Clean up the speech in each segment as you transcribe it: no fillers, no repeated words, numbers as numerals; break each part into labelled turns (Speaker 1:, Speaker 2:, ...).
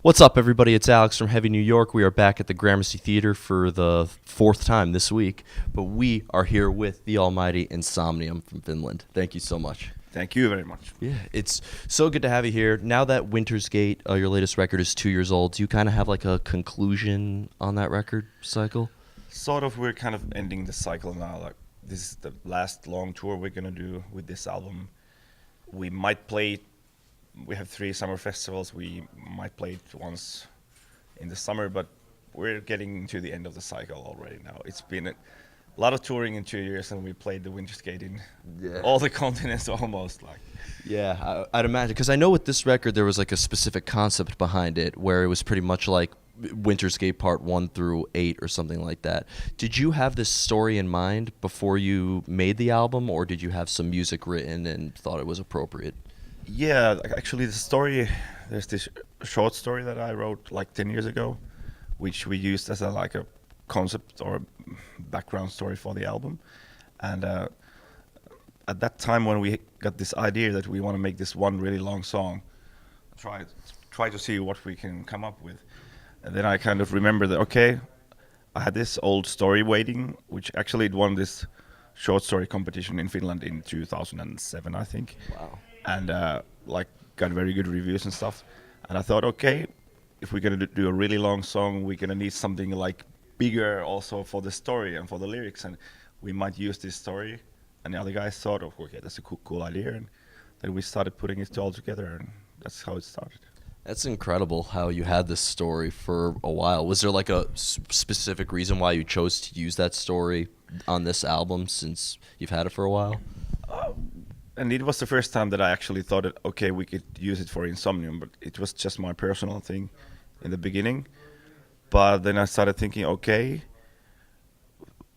Speaker 1: What's up, everybody? It's Alex from Heavy New York. We are back at the Gramercy Theater for the fourth time this week, but we are here with the almighty Insomnium from Finland. Thank you so much.
Speaker 2: Thank you very much.
Speaker 1: Yeah, it's so good to have you here. Now that Winter's Gate, your latest record, is 2 years old, do you kind of have like a conclusion on that record cycle?
Speaker 2: Sort of, we're kind of ending the cycle now. Like, this is the last long tour we're gonna do with this album. We might play. We have 3 summer festivals. We might play it once in the summer, but we're getting to the end of the cycle already now. It's been a lot of touring in 2 years, and we played the Winter Skate in all the continents almost. Like,
Speaker 1: Yeah, I'd imagine, because I know with this record there was like a specific concept behind it where it was pretty much like Winter's Gate Part 1 through 8 or something like that. Did you have this story in mind before you made the album, or did you have some music written and thought it was appropriate?
Speaker 2: yeah, actually, the story. There's this short story that I wrote like 10 years ago, which we used as a concept or background story for the album. And at that time, when we got this idea that we want to make this one really long song, try to see what we can come up with. And then I kind of remember that, okay, I had this old story waiting, which actually it won this short story competition in Finland in 2007, I think.
Speaker 1: Wow.
Speaker 2: And got very good reviews and stuff. And I thought, okay, if we're gonna do a really long song, we're gonna need something like bigger also for the story and for the lyrics, and we might use this story. And the other guys thought, oh, okay, that's a cool idea, and then we started putting it all together, and that's how it started.
Speaker 1: That's incredible how you had this story for a while. Was there like a specific reason why you chose to use that story on this album since you've had it for a while?
Speaker 2: And it was the first time that I actually thought, okay, we could use it for Insomnium, but it was just my personal thing in the beginning. But then I started thinking, okay,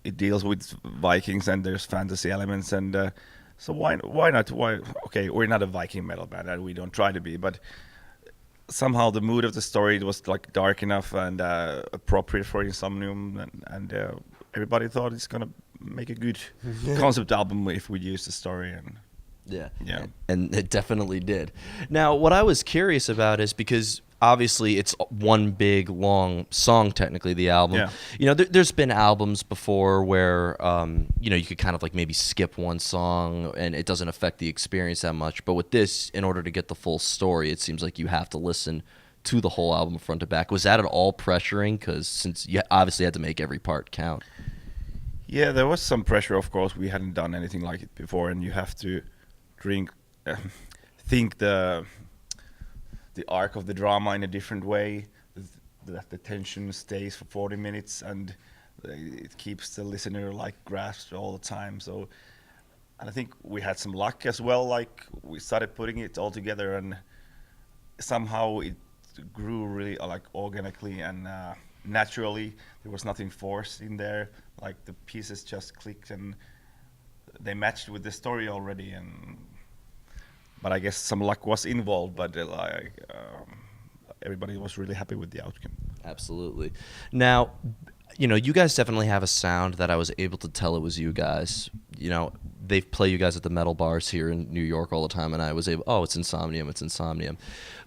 Speaker 2: it deals with Vikings and there's fantasy elements, and so why not? Why? Okay, we're not a Viking metal band, and we don't try to be, but somehow the mood of the story was like dark enough and appropriate for Insomnium, and everybody thought it's gonna make a good concept album if we use the story. And
Speaker 1: Yeah. And it definitely did. Now, what I was curious about is because obviously it's one big long song, technically, the album.
Speaker 2: Yeah.
Speaker 1: You know, there's been albums before where, you could kind of like maybe skip one song and it doesn't affect the experience that much. But with this, in order to get the full story, it seems like you have to listen to the whole album front to back. Was that at all pressuring? Because since you obviously had to make every part count.
Speaker 2: Yeah, there was some pressure, of course. We hadn't done anything like it before, and you have to think the arc of the drama in a different way, that the tension stays for 40 minutes and it keeps the listener like grasped all the time. So, and I think we had some luck as well. Like, we started putting it all together, and somehow it grew really like organically and naturally. There was nothing forced in there. Like, the pieces just clicked and they matched with the story already. But I guess some luck was involved. But everybody was really happy with the outcome.
Speaker 1: Absolutely. Now, you guys definitely have a sound that I was able to tell it was you guys. They play you guys at the metal bars here in New York all the time, and I was able, it's Insomnium, it's Insomnium.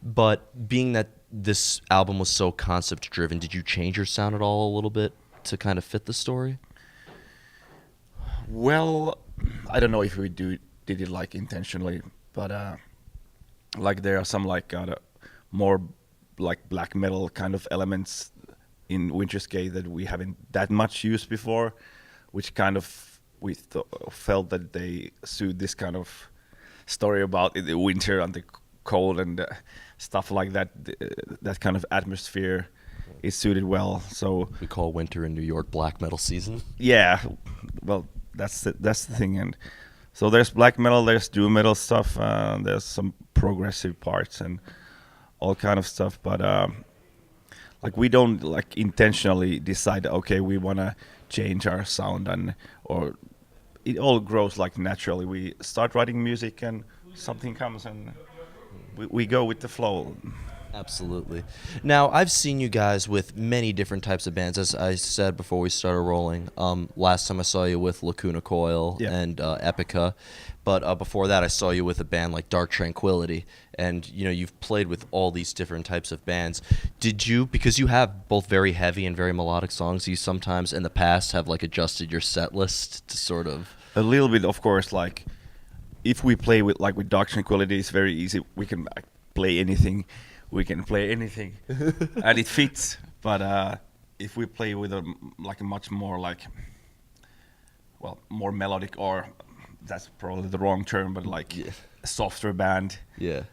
Speaker 1: But being that this album was so concept-driven, did you change your sound at all a little bit to kind of fit the story?
Speaker 2: Well, I don't know if we did it like intentionally, but like there are some like more like black metal kind of elements in Winter's Gate that we haven't that much used before, which kind of we felt that they suit this kind of story about the winter and the cold and stuff like that. That kind of atmosphere is suited well. So
Speaker 1: we call winter in New York black metal season.
Speaker 2: Yeah, well, that's the thing. And so there's black metal, there's doom metal stuff, there's some progressive parts and all kind of stuff. But like, we don't like intentionally decide, okay, we want to change our sound, or it all grows like naturally. We start writing music and something comes and we go with the flow.
Speaker 1: Absolutely. Now, I've seen you guys with many different types of bands. As I said before we started rolling, last time I saw you with Lacuna Coil
Speaker 2: Yeah.
Speaker 1: and Epica, but before that, I saw you with a band like Dark Tranquillity. And you've played with all these different types of bands. Did you, because you have both very heavy and very melodic songs, you sometimes in the past have like adjusted your set list to sort of?
Speaker 2: A little bit, of course. Like if we play with Dark Tranquility, it's very easy. We can play anything. We can play anything, and it fits. But if we play with a much more more melodic, or that's probably the wrong term, but
Speaker 1: Yeah.
Speaker 2: a softer band,
Speaker 1: Yeah.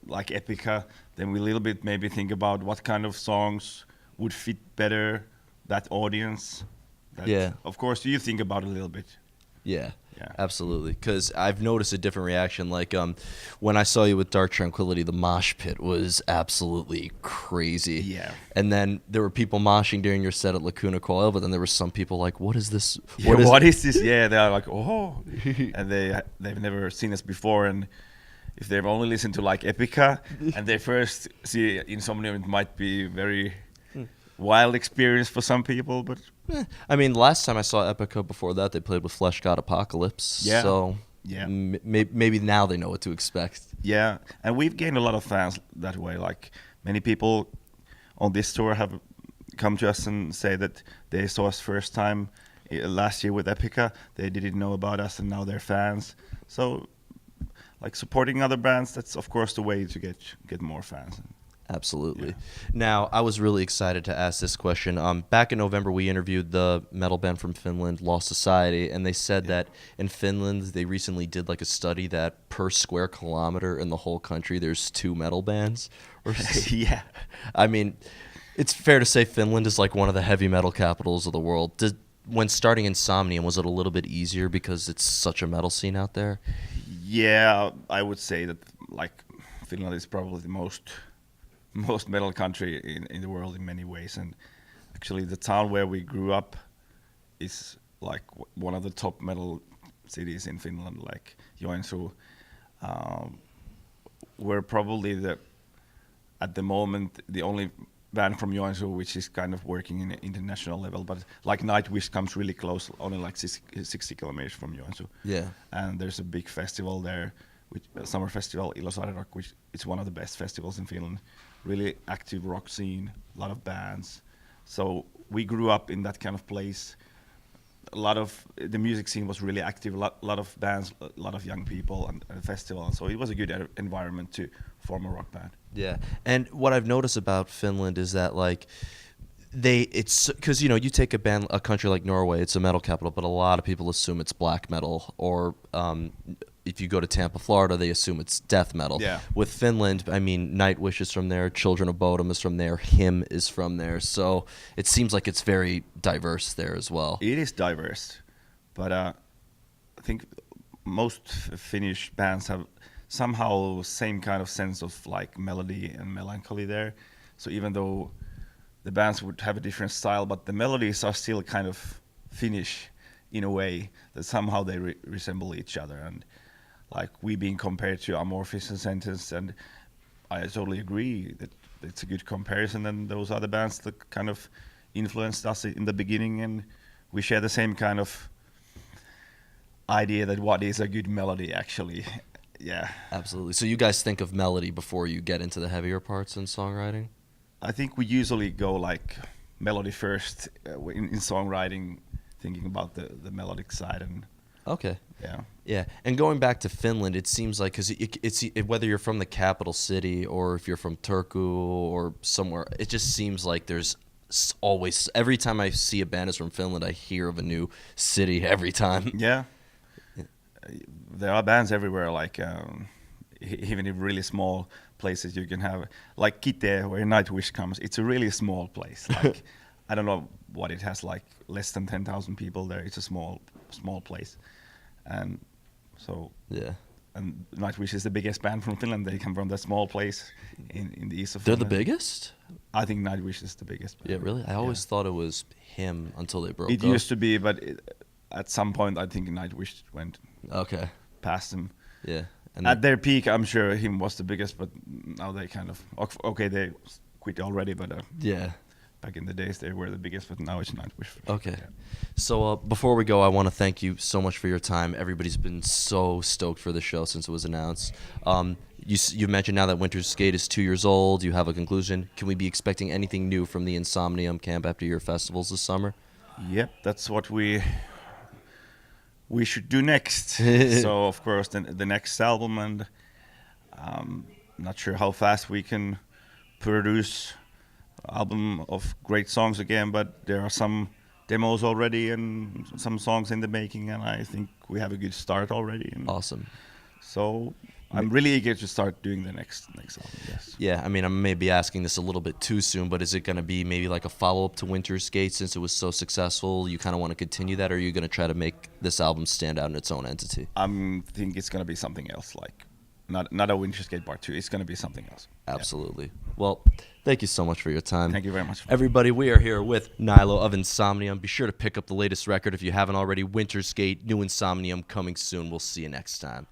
Speaker 2: like Epica, then we a little bit maybe think about what kind of songs would fit better that audience.
Speaker 1: Yeah.
Speaker 2: Of course, you think about it a little bit.
Speaker 1: Yeah,
Speaker 2: Yeah.
Speaker 1: absolutely. Because I've noticed a different reaction. Like when I saw you with Dark Tranquillity, the mosh pit was absolutely crazy.
Speaker 2: Yeah.
Speaker 1: And then there were people moshing during your set at Lacuna Coil, but then there were some people like, "What is this?
Speaker 2: What is this?" Yeah, they are like, "Oh," and they've never seen us before, and if they've only listened to like Epica and they first see Insomnium, it might be very wild experience for some people, but.
Speaker 1: I mean, last time I saw Epica before that, they played with Flesh God Apocalypse.
Speaker 2: Yeah.
Speaker 1: So
Speaker 2: Yeah.
Speaker 1: maybe now they know what to expect.
Speaker 2: Yeah, and we've gained a lot of fans that way. Like many people on this tour have come to us and say that they saw us first time last year with Epica. They didn't know about us, and now they're fans. So, like supporting other bands, that's of course the way to get more fans.
Speaker 1: Absolutely.
Speaker 2: Yeah.
Speaker 1: Now, I was really excited to ask this question. Back in November, we interviewed the metal band from Finland, Lost Society, and they said that in Finland, they recently did like a study that per square kilometer in the whole country, there's 2 metal bands.
Speaker 2: Yeah.
Speaker 1: I mean, it's fair to say Finland is like one of the heavy metal capitals of the world. When starting Insomnium, was it a little bit easier because it's such a metal scene out there?
Speaker 2: Yeah, I would say that like Finland is probably the most metal country in the world in many ways, and actually the town where we grew up is like one of the top metal cities in Finland, like Joensuu. We're probably at the moment the only band from Joensuu which is kind of working in an international level, but like Nightwish comes really close, only like 60 kilometers from Joensuu.
Speaker 1: Yeah.
Speaker 2: And there's a big festival there, which summer festival Ilosaari, which is one of the best festivals in Finland. Really active rock scene, a lot of bands. So we grew up in that kind of place. A lot of the music scene was really active, a lot of bands, a lot of young people, and a festival. So it was a good environment to form a rock band.
Speaker 1: Yeah. And what I've noticed about Finland is that like it's because you take a country like Norway, it's a metal capital, but a lot of people assume it's black metal, or if you go to Tampa, Florida, they assume it's death metal.
Speaker 2: Yeah.
Speaker 1: With Finland, I mean, Nightwish is from there, Children of Bodom is from there, Him is from there, so it seems like it's very diverse there as well.
Speaker 2: It is diverse, but I think most Finnish bands have somehow same kind of sense of like melody and melancholy there. So even though the bands would have a different style, but the melodies are still kind of Finnish in a way that somehow they resemble each other. And like we being compared to Amorphis and Sentence, and I totally agree that it's a good comparison. And those other bands that kind of influenced us in the beginning, and we share the same kind of idea that what is a good melody actually. Yeah.
Speaker 1: Absolutely. So you guys think of melody before you get into the heavier parts in songwriting?
Speaker 2: I think we usually go like melody first in songwriting, thinking about the melodic side. And
Speaker 1: Okay.
Speaker 2: yeah.
Speaker 1: Yeah, and going back to Finland, it seems like because whether you're from the capital city or if you're from Turku or somewhere, it just seems like there's always, every time I see a band is from Finland, I hear of a new city every time.
Speaker 2: Yeah. There are bands everywhere, like even in really small places you can have, like Kite, where Nightwish comes. It's a really small place. Like I don't know what it has, like less than 10,000 people there. It's a small place, and so
Speaker 1: Yeah.
Speaker 2: And Nightwish is the biggest band from Finland. They come from that small place in the east of
Speaker 1: They're
Speaker 2: Finland.
Speaker 1: the biggest?
Speaker 2: I think Nightwish is the biggest band.
Speaker 1: Yeah, really? I always thought it was Him until they broke
Speaker 2: It
Speaker 1: up.
Speaker 2: used to be, but at some point I think Nightwish went
Speaker 1: Okay.
Speaker 2: past them.
Speaker 1: Yeah. And
Speaker 2: At their peak, I'm sure him was the biggest, but now they kind of okay. They quit already, but
Speaker 1: yeah.
Speaker 2: back in the days they were the biggest, but now it's Nightwish.
Speaker 1: Okay.
Speaker 2: Yeah.
Speaker 1: So before we go, I want to thank you so much for your time. Everybody's been so stoked for the show since it was announced. You mentioned now that Winter Skate is 2 years old. You have a conclusion. Can we be expecting anything new from the Insomnium camp after your festivals this summer?
Speaker 2: Yep, that's what we should do next. So of course the next album, and not sure how fast we can produce album of great songs again, but there are some demos already and some songs in the making, and I think we have a good start already. And
Speaker 1: Awesome.
Speaker 2: so I'm really eager to start doing the next album. Yes.
Speaker 1: Yeah, I mean, I may be asking this a little bit too soon, but is it going to be maybe like a follow-up to Winter Skate since it was so successful? You kind of want to continue that, or are you going to try to make this album stand out in its own entity?
Speaker 2: I think it's gonna be something else, like not a Winter Skate Part 2. It's gonna be something else.
Speaker 1: Absolutely. Well, thank you so much for your time.
Speaker 2: Thank you very much.
Speaker 1: Everybody, we are here with Niilo of Insomnium. Be sure to pick up the latest record if you haven't already. Winter Skate, new Insomnium coming soon. We'll see you next time.